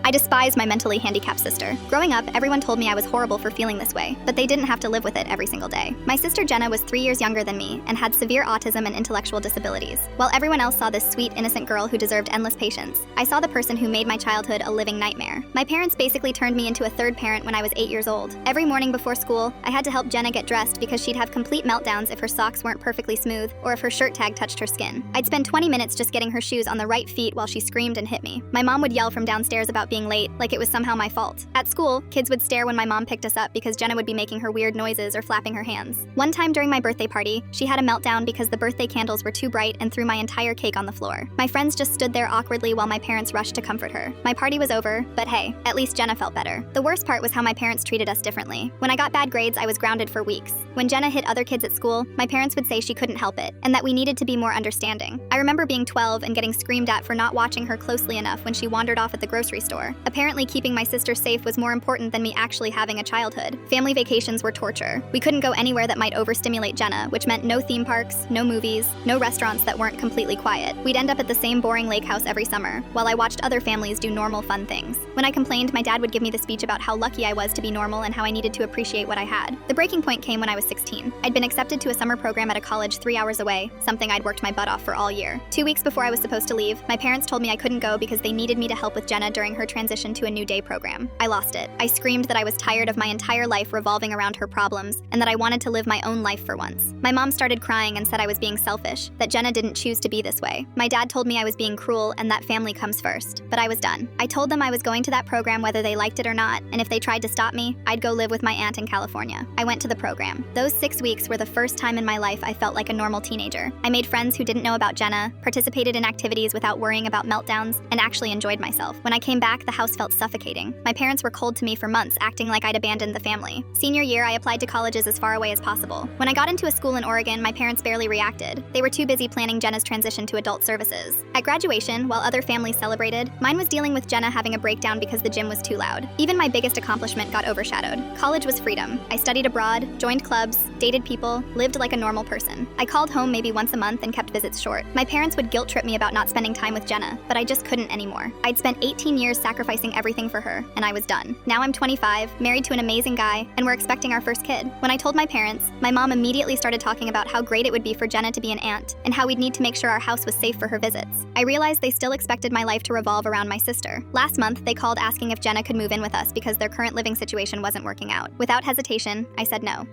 I despised my mentally handicapped sister. Growing up, everyone told me I was horrible for feeling this way, but they didn't have to live with it every single day. My sister Jenna was 3 years younger than me and had severe autism and intellectual disabilities. While everyone else saw this sweet, innocent girl who deserved endless patience, I saw the person who made my childhood a living nightmare. My parents basically turned me into a third parent when I was 8 years old. Every morning before school, I had to help Jenna get dressed because she'd have complete meltdowns if her socks weren't perfectly smooth or if her shirt tag touched her skin. I'd spend 20 minutes just getting her shoes on the right feet while she screamed and hit me. My mom would yell from downstairs about being late, like it was somehow my fault. At school, kids would stare when my mom picked us up because Jenna would be making her weird noises or flapping her hands. One time during my birthday party, she had a meltdown because the birthday candles were too bright and threw my entire cake on the floor. My friends just stood there awkwardly while my parents rushed to comfort her. My party was over, but hey, at least Jenna felt better. The worst part was how my parents treated us differently. When I got bad grades, I was grounded for weeks. When Jenna hit other kids at school, my parents would say she couldn't help it, and that we needed to be more understanding. I remember being 12 and getting screamed at for not watching her closely enough when she wandered off at the grocery store. Apparently, keeping my sister safe was more important than me actually having a childhood. Family vacations were torture. We couldn't go anywhere that might overstimulate Jenna, which meant no theme parks, no movies, no restaurants that weren't completely quiet. We'd end up at the same boring lake house every summer, while I watched other families do normal fun things. When I complained, my dad would give me the speech about how lucky I was to be normal and how I needed to appreciate what I had. The breaking point came when I was 16. I'd been accepted to a summer program at a college 3 hours away, something I'd worked my butt off for all year. 2 weeks before I was supposed to leave, my parents told me I couldn't go because they needed me to help with Jenna during her transition to a new day program. I lost it. I screamed that I was tired of my entire life revolving around her problems and that I wanted to live my own life for once. My mom started crying and said I was being selfish, that Jenna didn't choose to be this way. My dad told me I was being cruel and that family comes first, but I was done. I told them I was going to that program whether they liked it or not, and if they tried to stop me, I'd go live with my aunt in California. I went to the program. Those 6 weeks were the first time in my life I felt like a normal teenager. I made friends who didn't know about Jenna, participated in activities without worrying about meltdowns, and actually enjoyed myself. When I came back, the house felt suffocating. My parents were cold to me for months, acting like I'd abandoned the family. Senior year, I applied to colleges as far away as possible. When I got into a school in Oregon, my parents barely reacted. They were too busy planning Jenna's transition to adult services. At graduation, while other families celebrated, mine was dealing with Jenna having a breakdown because the gym was too loud. Even my biggest accomplishment got overshadowed. College was freedom. I studied abroad, joined clubs, dated people, lived like a normal person. I called home maybe once a month and kept visits short. My parents would guilt trip me about not spending time with Jenna, but I just couldn't anymore. I'd spent 18 years sacrificing everything for her, and I was done. Now I'm 25, married to an amazing guy, and we're expecting our first kid. When I told my parents, my mom immediately started talking about how great it would be for Jenna to be an aunt, and how we'd need to make sure our house was safe for her visits. I realized they still expected my life to revolve around my sister. Last month, they called asking if Jenna could move in with us because their current living situation wasn't working out. Without hesitation, I said no.